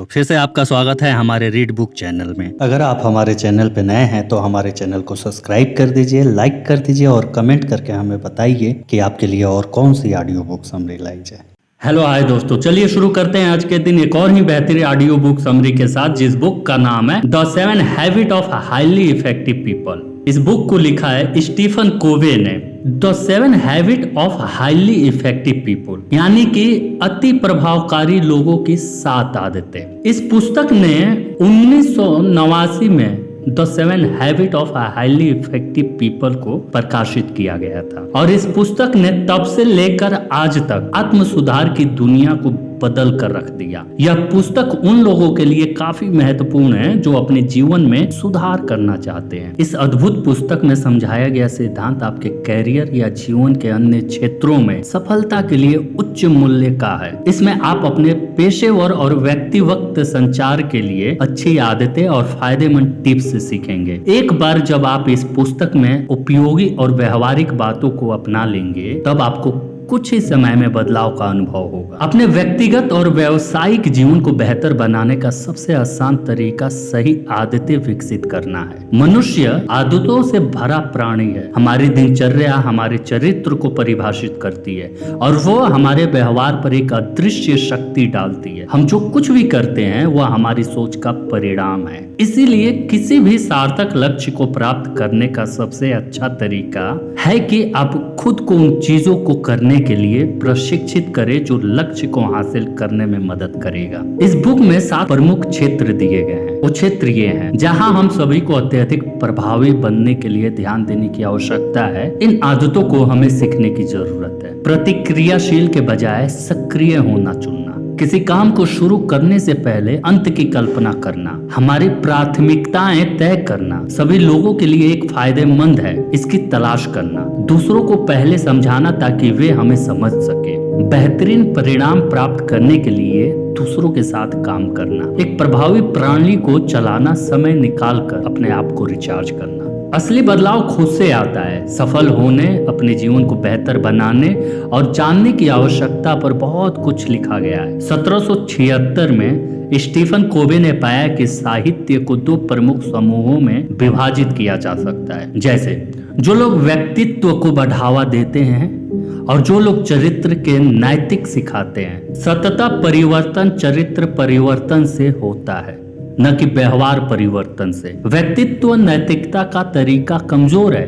तो फिर से आपका स्वागत है हमारे रीड बुक चैनल में। अगर आप हमारे चैनल पे नए हैं तो हमारे चैनल को सब्सक्राइब कर दीजिए, लाइक कर दीजिए और कमेंट करके हमें बताइए कि आपके लिए और कौन सी ऑडियो बुक समरी लाई जाए। हेलो हाय दोस्तों, चलिए शुरू करते हैं आज के दिन एक और ही बेहतरीन ऑडियो बुक समरी के साथ, जिस बुक का नाम है the 7 habit of highly effective people. इस बुक को लिखा है स्टीफन कोवे ने। The 7 habit of highly effective people यानी कि अति प्रभावकारी लोगों की 7 आदतें। इस पुस्तक ने 1989 में the 7 habit of highly effective people को प्रकाशित किया गया था और इस पुस्तक ने तब से लेकर आज तक आत्म सुधार की दुनिया को बदल कर रख दिया। यह पुस्तक उन लोगों के लिए काफी महत्वपूर्ण है जो अपने जीवन में सुधार करना चाहते हैं। इस अद्भुत पुस्तक में समझाया गया सिद्धांत आपके कैरियर या जीवन के अन्य क्षेत्रों में सफलता के लिए उच्च मूल्य का है। इसमें आप अपने पेशेवर और व्यक्तिगत संचार के लिए अच्छी आदतें और फायदेमंद टिप्स सीखेंगे। एक बार जब आप इस पुस्तक में उपयोगी और व्यवहारिक बातों को अपना लेंगे तब आपको कुछ ही समय में बदलाव का अनुभव होगा। अपने व्यक्तिगत और व्यावसायिक जीवन को बेहतर बनाने का सबसे आसान तरीका सही आदतें विकसित करना है। मनुष्य आदतों से भरा प्राणी है। हमारी दिनचर्या हमारे चरित्र को परिभाषित करती है और वो हमारे व्यवहार पर एक अदृश्य शक्ति डालती है। हम जो कुछ भी करते हैं वह हमारी सोच का परिणाम है। इसीलिए किसी भी सार्थक लक्ष्य को प्राप्त करने का सबसे अच्छा तरीका है कि आप खुद को उन चीजों को करने के लिए प्रशिक्षित करें जो लक्ष्य को हासिल करने में मदद करेगा। इस बुक में 7 प्रमुख क्षेत्र दिए गए हैं। वो क्षेत्र ये हैं जहां हम सभी को अत्यधिक प्रभावी बनने के लिए ध्यान देने की आवश्यकता है। इन आदतों को हमें सीखने की जरूरत है। प्रतिक्रियाशील के बजाय सक्रिय होना चुनना, किसी काम को शुरू करने से पहले अंत की कल्पना करना, हमारी प्राथमिकताएं तय करना, सभी लोगों के लिए एक फायदेमंद है इसकी तलाश करना, दूसरों को पहले समझाना ताकि वे हमें समझ सके, बेहतरीन परिणाम प्राप्त करने के लिए दूसरों के साथ काम करना, एक प्रभावी प्रणाली को चलाना, समय निकालकर अपने आप को रिचार्ज करना। असली बदलाव खुद से आता है। सफल होने, अपने जीवन को बेहतर बनाने और जानने की आवश्यकता पर बहुत कुछ लिखा गया है। 1776 में स्टीफन कोवे ने पाया कि साहित्य को 2 प्रमुख समूहों में विभाजित किया जा सकता है, जैसे जो लोग व्यक्तित्व को बढ़ावा देते हैं और जो लोग चरित्र के नैतिक सिखाते हैं। सतत परिवर्तन चरित्र परिवर्तन से होता है, न कि व्यवहार परिवर्तन से। व्यक्तित्व नैतिकता का तरीका कमजोर है।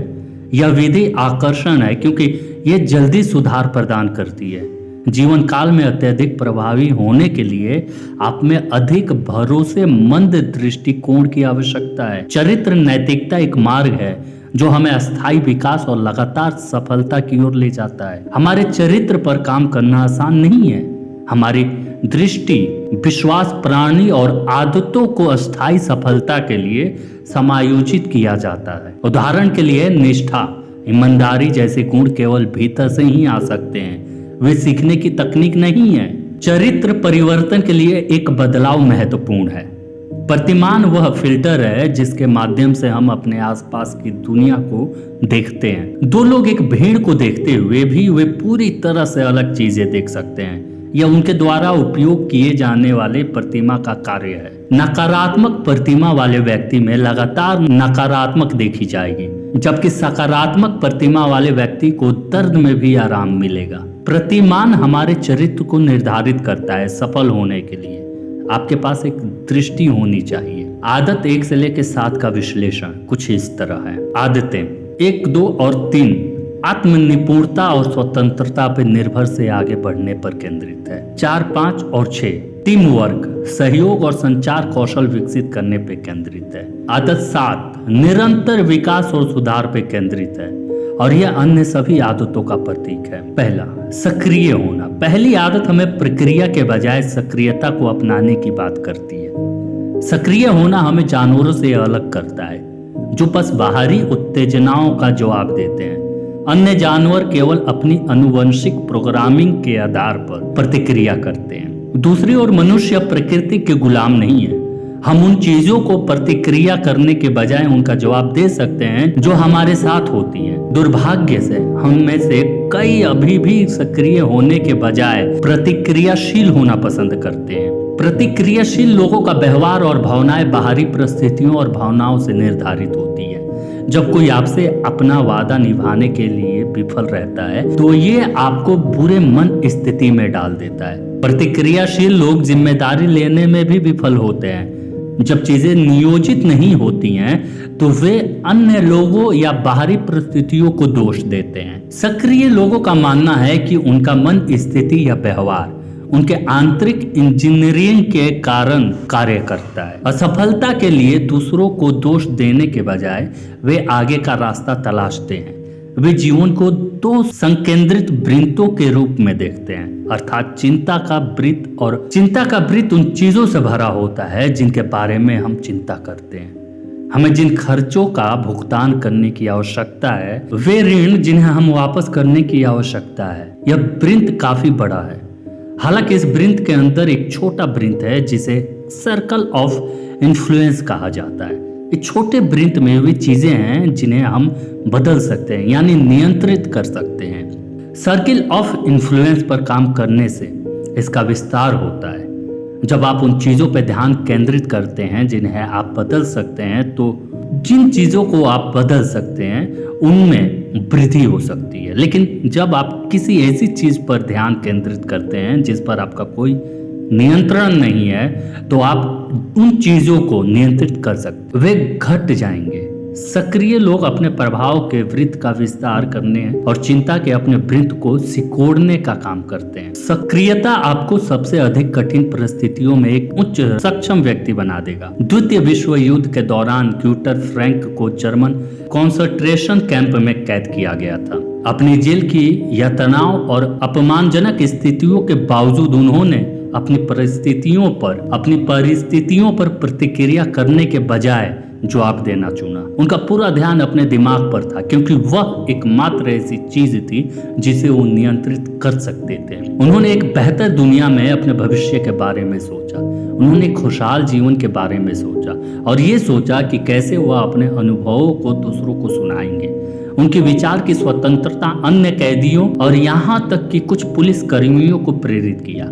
यह विधि आकर्षण है क्योंकि यह जल्दी सुधार प्रदान करती है। जीवन काल में अत्यधिक प्रभावी होने के लिए आप में अधिक भरोसेमंद दृष्टिकोण की आवश्यकता है। चरित्र नैतिकता एक मार्ग है जो हमें अस्थायी विकास और लगातार सफलता की ओर ले जाता है। हमारे चरित्र पर काम करना आसान नहीं है। हमारी दृष्टि, विश्वास प्रणाली और आदतों को अस्थायी सफलता के लिए समायोजित किया जाता है। उदाहरण के लिए निष्ठा, ईमानदारी जैसे गुण केवल भीतर से ही आ सकते हैं, वे सीखने की तकनीक नहीं है। चरित्र परिवर्तन के लिए एक बदलाव महत्वपूर्ण है। प्रतिमान वह फिल्टर है जिसके माध्यम से हम अपने आसपास की दुनिया को देखते हैं। 2 लोग एक भीड़ को देखते हुए भी वे पूरी तरह से अलग चीजें देख सकते हैं। यह उनके द्वारा उपयोग किए जाने वाले प्रतिमा का कार्य है। नकारात्मक प्रतिमा वाले व्यक्ति में लगातार नकारात्मक देखी जाएगी, जबकि सकारात्मक प्रतिमा वाले व्यक्ति को दर्द में भी आराम मिलेगा। प्रतिमान हमारे चरित्र को निर्धारित करता है। सफल होने के लिए आपके पास एक दृष्टि होनी चाहिए। आदत 1 से लेकर 7 का विश्लेषण कुछ इस तरह है। आदतें 1, 2 और 3 आत्मनिपुणता और स्वतंत्रता पर निर्भर से आगे बढ़ने पर केंद्रित है। 4, 5 और 6 टीम वर्क, सहयोग और संचार कौशल विकसित करने पर केंद्रित है। आदत 7 निरंतर विकास और सुधार पर केंद्रित है और यह अन्य सभी आदतों का प्रतीक है। पहला, सक्रिय होना। पहली आदत हमें प्रक्रिया के बजाय सक्रियता को अपनाने की बात करती है। सक्रिय होना हमें जानवरों से अलग करता है जो बस बाहरी उत्तेजनाओं का जवाब देते हैं। अन्य जानवर केवल अपनी आनुवंशिक प्रोग्रामिंग के आधार पर प्रतिक्रिया करते हैं। दूसरी ओर मनुष्य प्रकृति के गुलाम नहीं है। हम उन चीजों को प्रतिक्रिया करने के बजाय उनका जवाब दे सकते हैं जो हमारे साथ होती हैं। दुर्भाग्य से हम में से कई अभी भी सक्रिय होने के बजाय प्रतिक्रियाशील होना पसंद करते हैं। प्रतिक्रियाशील लोगों का व्यवहार और भावनाएं बाहरी परिस्थितियों और भावनाओं से निर्धारित होती है। जब कोई आपसे अपना वादा निभाने के लिए विफल रहता है तो ये आपको बुरे मन स्थिति में डाल देता है। प्रतिक्रियाशील लोग जिम्मेदारी लेने में भी विफल होते हैं। जब चीजें नियोजित नहीं होती हैं तो वे अन्य लोगों या बाहरी परिस्थितियों को दोष देते हैं। सक्रिय लोगों का मानना है कि उनका मन स्थिति या व्यवहार उनके आंतरिक इंजीनियरिंग के कारण कार्य करता है। असफलता के लिए दूसरों को दोष देने के बजाय वे आगे का रास्ता तलाशते हैं। वे जीवन को दो संकेंद्रित वृत्तों के रूप में देखते हैं, अर्थात चिंता का वृत्त उन चीजों से भरा होता है जिनके बारे में हम चिंता करते हैं। हमें जिन खर्चों का भुगतान करने की आवश्यकता है, वे ऋण जिन्हें हम वापस करने की आवश्यकता है। यह वृत्त काफी बड़ा है। हालांकि इस वृत्त के अंदर एक छोटा वृत्त है जिसे सर्कल ऑफ इन्फ्लुएंस कहा जाता है। इस छोटे वृत्त में वे चीजें हैं जिन्हें हम बदल सकते हैं, यानी नियंत्रित कर सकते हैं। सर्किल ऑफ इन्फ्लुएंस पर काम करने से इसका विस्तार होता है। जब आप उन चीजों पर ध्यान केंद्रित करते हैं जिन्हें आप बदल सकते हैं, तो जिन चीजों को आप बदल सकते हैं उनमें वृद्धि हो सकती है। लेकिन जब आप किसी ऐसी चीज पर ध्यान केंद्रित करते हैं जिस पर आपका कोई नियंत्रण नहीं है, तो आप उन चीजों को नियंत्रित कर सकते, वे घट जाएंगे। सक्रिय लोग अपने प्रभाव के वृत्त का विस्तार करने और चिंता के अपने वृत्त को सिकोड़ने का काम करते हैं। सक्रियता आपको सबसे अधिक कठिन परिस्थितियों में एक उच्च सक्षम व्यक्ति बना देगा। द्वितीय विश्व युद्ध के दौरान ग्यूटर फ्रैंक को जर्मन कॉन्सेंट्रेशन कैंप में कैद किया गया था। अपनी जेल की या तनाव और अपमानजनक स्थितियों के बावजूद उन्होंने अपनी परिस्थितियों पर प्रतिक्रिया करने के बजाय जवाब देना चुना। उनका पूरा ध्यान अपने दिमाग पर था, क्योंकि वह एकमात्र ऐसी चीज थी जिसे वो नियंत्रित कर सकते थे। उन्होंने एक बेहतर दुनिया में अपने भविष्य के बारे में सोचा। उन्होंने खुशहाल जीवन के बारे में सोचा और ये सोचा कि कैसे वह अपने अनुभवों को दूसरों को सुनाएंगे। उनके विचार की स्वतंत्रता अन्य कैदियों और यहाँ तक कि कुछ पुलिस कर्मियों को प्रेरित किया।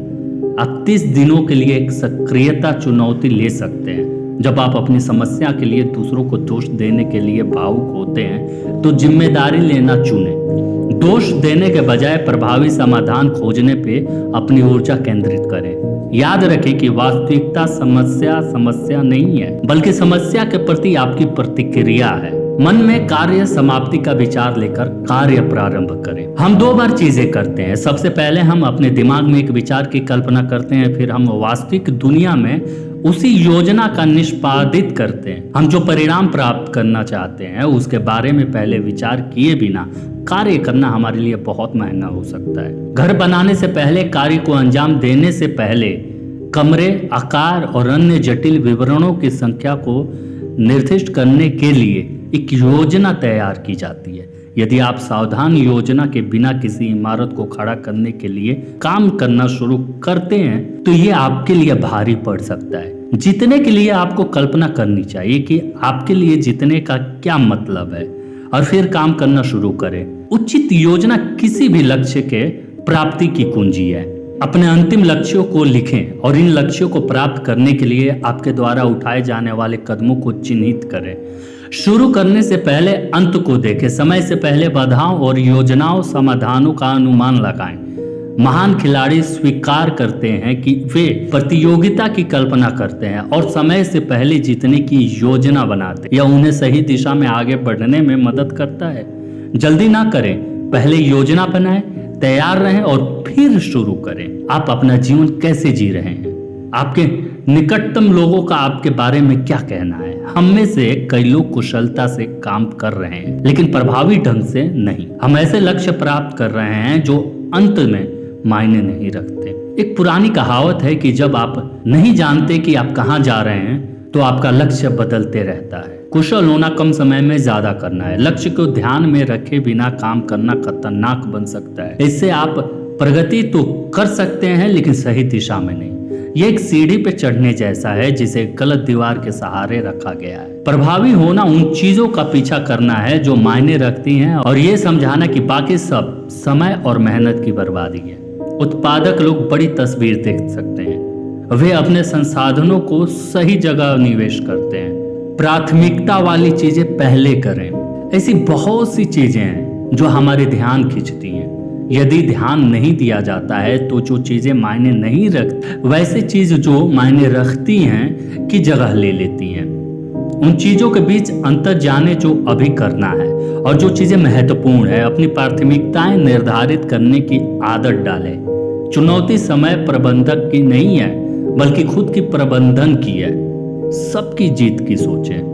आप 30 दिनों के लिए एक सक्रियता चुनौती ले सकते हैं। जब आप अपनी समस्या के लिए दूसरों को दोष देने के लिए भावुक होते हैं तो जिम्मेदारी लेना चुनें। दोष देने के बजाय प्रभावी समाधान खोजने पे अपनी ऊर्जा केंद्रित करें। याद रखें कि वास्तविकता समस्या नहीं है, बल्कि समस्या के प्रति आपकी प्रतिक्रिया है। मन में कार्य समाप्ति का विचार लेकर कार्य प्रारंभ करें। हम 2 बार चीजें करते हैं। सबसे पहले हम अपने दिमाग में एक विचार की कल्पना करते हैं, फिर हम वास्तविक दुनिया में उसी योजना का निष्पादित करते हैं। हम जो परिणाम प्राप्त करना चाहते हैं उसके बारे में पहले विचार किए बिना कार्य करना हमारे लिए बहुत महंगा हो सकता है। घर बनाने से पहले, कार्य को अंजाम देने से पहले कमरे, आकार और अन्य जटिल विवरणों की संख्या को निर्दिष्ट करने के लिए एक योजना तैयार की जाती है। यदि आप सावधान योजना के बिना किसी इमारत को खड़ा करने के लिए काम करना शुरू करते हैं तो ये आपके लिए भारी पड़ सकता है। जीतने के लिए आपको कल्पना करनी चाहिए कि आपके लिए जीतने का क्या मतलब है और फिर काम करना शुरू करें। उचित योजना किसी भी लक्ष्य के प्राप्ति की कुंजी है। अपने अंतिम लक्ष्यों को लिखें और इन लक्ष्यों को प्राप्त करने के लिए आपके द्वारा उठाए जाने वाले कदमों को चिन्हित करें। शुरू करने से पहले अंत को देखें। समय से पहले बाधाओं और योजनाओं समाधानों का अनुमान लगाएं। महान खिलाड़ी स्वीकार करते हैं कि वे प्रतियोगिता की कल्पना करते हैं और समय से पहले जीतने की योजना बनाते हैं। यह उन्हें सही दिशा में आगे बढ़ने में मदद करता है। जल्दी ना करें, पहले योजना बनाएं, तैयार रहें और फिर शुरू करें। आप अपना जीवन कैसे जी रहे हैं? आपके निकटतम लोगों का आपके बारे में क्या कहना है? हम में से कई लोग कुशलता से काम कर रहे हैं लेकिन प्रभावी ढंग से नहीं। हम ऐसे लक्ष्य प्राप्त कर रहे हैं जो अंत में मायने नहीं रखते। एक पुरानी कहावत है कि जब आप नहीं जानते कि आप कहाँ जा रहे हैं तो आपका लक्ष्य बदलते रहता है। कुशल होना कम समय में ज्यादा करना है। लक्ष्य को ध्यान में रखे बिना काम करना खतरनाक बन सकता है। इससे आप प्रगति तो कर सकते हैं लेकिन सही दिशा में नहीं। यह एक सीढ़ी पे चढ़ने जैसा है जिसे गलत दीवार के सहारे रखा गया है। प्रभावी होना उन चीजों का पीछा करना है जो मायने रखती हैं और ये समझाना कि बाकी सब समय और मेहनत की बर्बादी है। उत्पादक लोग बड़ी तस्वीर देख सकते हैं, वे अपने संसाधनों को सही जगह निवेश करते हैं। प्राथमिकता वाली चीजें पहले करें। ऐसी बहुत सी चीजें हैं जो हमारे ध्यान खींचती हैं। यदि ध्यान नहीं दिया जाता है तो जो चीजें मायने नहीं रखती, वैसे चीज जो मायने रखती हैं की जगह ले लेती हैं। उन चीजों के बीच अंतर जाने जो अभी करना है और जो चीजें महत्वपूर्ण है। अपनी प्राथमिकताएं निर्धारित करने की आदत डालें। चुनौती समय प्रबंधक की नहीं है बल्कि खुद की प्रबंधन की है। सबकी जीत की सोचें।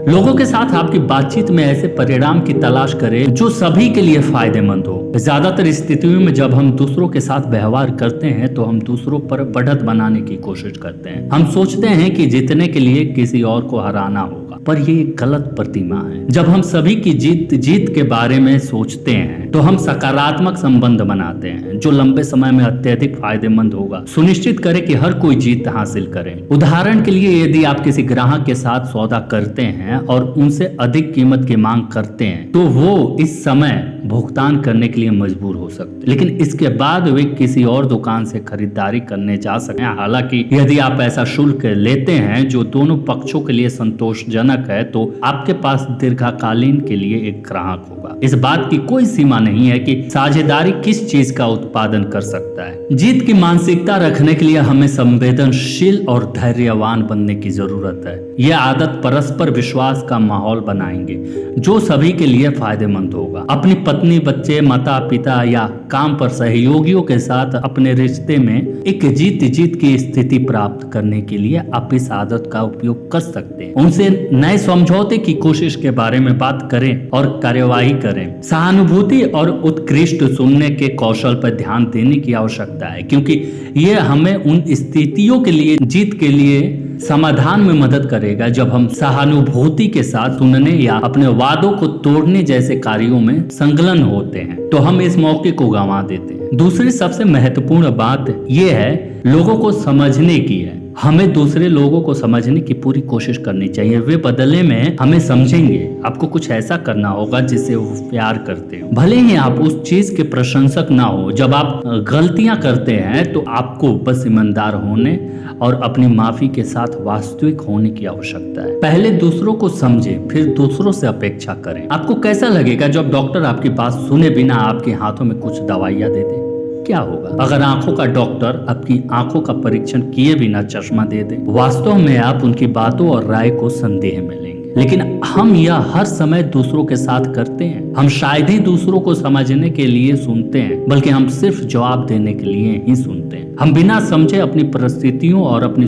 लोगों के साथ आपकी बातचीत में ऐसे परिणाम की तलाश करें जो सभी के लिए फायदेमंद हो। ज्यादातर स्थितियों में जब हम दूसरों के साथ व्यवहार करते हैं तो हम दूसरों पर बढ़त बनाने की कोशिश करते हैं। हम सोचते हैं कि जीतने के लिए किसी और को हराना होगा, पर ये एक गलत प्रतिमा है। जब हम सभी की जीत के बारे में सोचते हैं तो हम सकारात्मक संबंध बनाते हैं जो लंबे समय में अत्यधिक फायदेमंद होगा। सुनिश्चित करें कि हर कोई जीत हासिल करे। उदाहरण के लिए, यदि आप किसी ग्राहक के साथ सौदा करते हैं और उनसे अधिक कीमत की मांग करते हैं तो वो इस समय भुगतान करने के लिए मजबूर हो सकते हैं, लेकिन इसके बाद वे किसी और दुकान से खरीदारी करने जा सकते हैं। हालांकि यदि आप ऐसा शुल्क लेते हैं जो दोनों पक्षों के लिए संतोषजनक है तो आपके पास दीर्घकालीन के लिए एक ग्राहक होगा। इस बात की कोई सीमा नहीं है कि साझेदारी किस चीज का उत्पादन कर सकता है। जीत की मानसिकता रखने के लिए हमें संवेदनशील और धैर्यवान बनने की जरूरत है। यह आदत परस्पर विश्वास का माहौल बनाएंगे जो सभी के लिए फायदेमंद होगा। अपनी पत्नी, बच्चे, माता पिता या काम पर सहयोगियों के साथ अपने रिश्ते में एक जीत जीत की स्थिति प्राप्त करने के लिए आप इस आदत का उपयोग कर सकते हैं। उनसे नए समझौते की कोशिश के बारे में बात करें और कार्यवाही करें। सहानुभूति और उत्कृष्ट सुनने के कौशल पर ध्यान देने की आवश्यकता है, क्योंकि यह हमें उन स्थितियों के लिए जीत के लिए समाधान में मदद करेगा जब हम सहानुभूति के साथ सुनने या अपने वादों को तोड़ने जैसे कार्यों में संलग्न होते हैं तो हम इस मौके को गंवा देते हैं। दूसरी सबसे महत्वपूर्ण बात यह है लोगों को समझने की है। हमें दूसरे लोगों को समझने की पूरी कोशिश करनी चाहिए। वे बदले में हमें समझेंगे। आपको कुछ ऐसा करना होगा जिसे वो प्यार करते हो। भले ही आप उस चीज के प्रशंसक ना हो। जब आप गलतियां करते हैं तो आपको बस ईमानदार होने और अपनी माफी के साथ वास्तविक होने की आवश्यकता है। पहले दूसरों को समझें, फिर दूसरों से अपेक्षा करें। आपको कैसा लगेगा जब डॉक्टर आपकी बात सुने बिना आपके हाथों में कुछ दवाइयां दे दे? क्या होगा अगर आंखों का डॉक्टर आपकी आंखों का परीक्षण किए बिना चश्मा दे दे? वास्तव में आप उनकी बातों और राय को संदेह में लेंगे। लेकिन हम यह हर समय दूसरों के साथ करते हैं। हम शायद ही दूसरों को समझने के लिए सुनते हैं, बल्कि हम सिर्फ जवाब देने के लिए ही सुनते हैं। हम बिना समझे अपनी परिस्थितियों और अपनी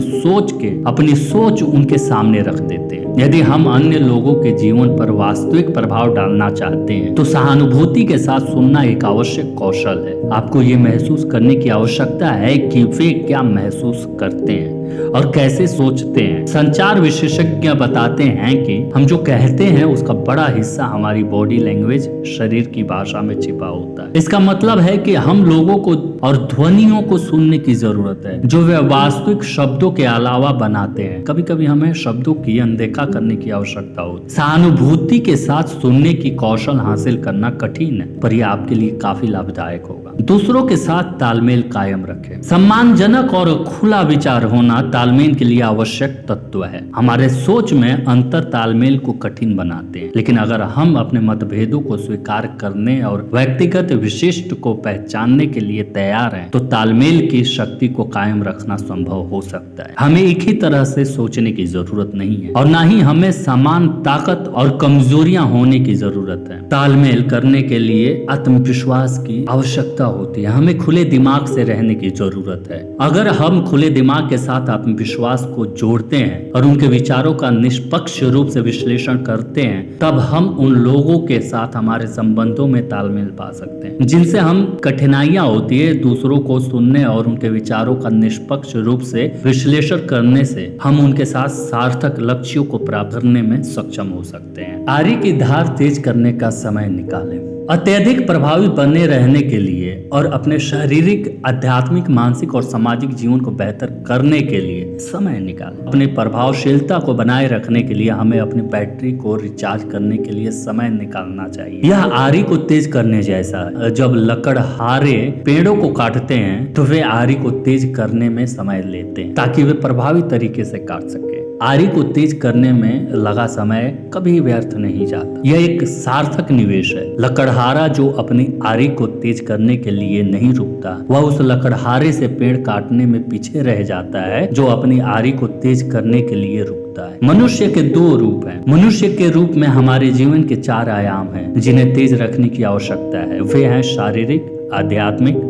सोच उनके सामने रख देते हैं। यदि हम अन्य लोगों के जीवन पर वास्तविक प्रभाव डालना चाहते हैं तो सहानुभूति के साथ सुनना एक आवश्यक कौशल है। आपको ये महसूस करने की आवश्यकता है कि वे क्या महसूस करते हैं और कैसे सोचते हैं। संचार विशेषज्ञ बताते हैं कि हम जो कहते हैं उसका बड़ा हिस्सा हमारी बॉडी लैंग्वेज, शरीर की भाषा में छिपा होता है। इसका मतलब है कि हम लोगों को और ध्वनियों को सुनने की जरूरत है जो वे वास्तविक शब्दों के अलावा बनाते हैं। कभी कभी हमें शब्दों की अनदेखा करने की आवश्यकता होती है। सहानुभूति के साथ सुनने की कौशल हासिल करना कठिन है, पर यह आपके लिए काफी लाभदायक होगा। दूसरों के साथ तालमेल कायम रखें। सम्मानजनक और खुला विचार होना तालमेल के लिए आवश्यक तत्व है। हमारे सोच में अंतर तालमेल को कठिन बनाते हैं, लेकिन अगर हम अपने मतभेदों को स्वीकार करने और व्यक्तिगत विशिष्ट को पहचानने के लिए तैयार हैं तो तालमेल की शक्ति को कायम रखना संभव हो सकता है। हमें एक ही तरह से सोचने की जरूरत नहीं है और ना ही हमें समान ताकत और कमजोरियां होने की जरूरत है। तालमेल करने के लिए आत्मविश्वास की आवश्यकता होती है। हमें खुले दिमाग से रहने की जरूरत है। अगर हम खुले दिमाग के साथ आत्मविश्वास को जोड़ते हैं और उनके विचारों का निष्पक्ष रूप से विश्लेषण करते हैं तब हम उन लोगों के साथ हमारे संबंधों में तालमेल पा सकते हैं जिनसे हम कठिनाइयां होती है। दूसरों को सुनने और उनके विचारों का निष्पक्ष रूप से विश्लेषण करने से हम उनके साथ सार्थक लक्ष्यों को प्राप्त करने में सक्षम हो सकते हैं। आरी की धार तेज करने का समय निकालें। अत्यधिक प्रभावी बने रहने के लिए और अपने शारीरिक, आध्यात्मिक, मानसिक और सामाजिक जीवन को बेहतर करने के लिए समय निकालें। अपनी प्रभावशीलता को बनाए रखने के लिए हमें अपनी बैटरी को रिचार्ज करने के लिए समय निकालना चाहिए। यह आरी को तेज करने जैसा है। जब लकड़हारे पेड़ों को काटते हैं तो वे आरी को तेज करने में समय लेते हैं ताकि वे प्रभावी तरीके से काट सके। आरी को तेज करने में लगा समय कभी व्यर्थ नहीं जाता। यह एक सार्थक निवेश है। लकड़हारा जो अपनी आरी को तेज करने के लिए नहीं रुकता, वह उस लकड़हारे से पेड़ काटने में पीछे रह जाता है जो अपनी आरी को तेज करने के लिए रुकता है। मनुष्य के दो रूप हैं। मनुष्य के रूप में हमारे जीवन के 4 आयाम हैं जिन्हें तेज रखने की आवश्यकता है। वे हैं शारीरिक, आध्यात्मिक,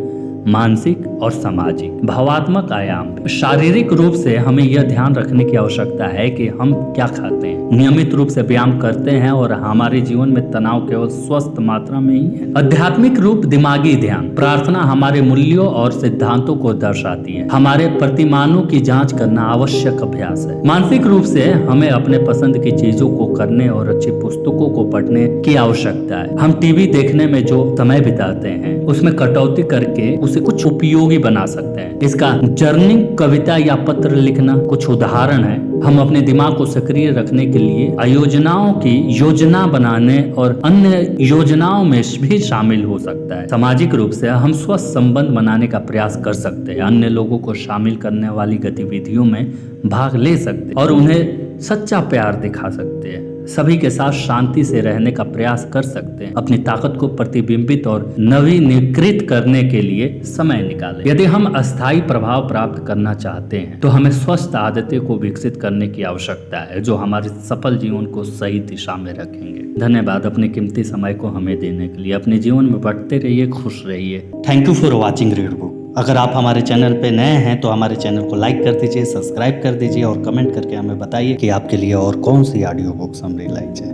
मानसिक और सामाजिक। भावात्मक आयाम। शारीरिक रूप से हमें यह ध्यान रखने की आवश्यकता है कि हम क्या खाते हैं, नियमित रूप से व्यायाम करते हैं और हमारे जीवन में तनाव केवल स्वस्थ मात्रा में ही है। आध्यात्मिक रूप दिमागी ध्यान। प्रार्थना हमारे मूल्यों और सिद्धांतों को दर्शाती है। हमारे प्रतिमानों की जांच करना आवश्यक अभ्यास है। मानसिक रूप से हमें अपने पसंद की चीजों को करने और अच्छी पुस्तकों को पढ़ने की आवश्यकता है। हम टीवी देखने में जो समय बिताते हैं उसमें कटौती करके उसे कुछ उपयोगी बना सकते हैं। इसका जर्नलिंग, कविता या पत्र लिखना कुछ उदाहरण है। हम अपने दिमाग को सक्रिय रखने के लिए योजनाओं की योजना बनाने और अन्य योजनाओं में भी शामिल हो सकता है। सामाजिक रूप से हम स्वस्थ संबंध बनाने का प्रयास कर सकते हैं। अन्य लोगों को शामिल करने वाली गतिविधियों में भाग ले सकते हैं और उन्हें सच्चा प्यार दिखा सकते हैं। सभी के साथ शांति से रहने का प्रयास कर सकते हैं। अपनी ताकत को प्रतिबिंबित और नवीनीकृत करने के लिए समय निकालें। यदि हम अस्थायी प्रभाव प्राप्त करना चाहते हैं तो हमें स्वस्थ आदतें को विकसित करने की आवश्यकता है जो हमारे सफल जीवन को सही दिशा में रखेंगे। धन्यवाद अपने कीमती समय को हमें देने के लिए। अपने जीवन में बढ़ते रहिए, खुश रहिए। Thank you for watching read book. अगर आप हमारे चैनल पे नए हैं तो हमारे चैनल को लाइक कर दीजिए, सब्सक्राइब कर दीजिए और कमेंट करके हमें बताइए कि आपके लिए और कौन सी ऑडियो बुक्स हम लाई जाए।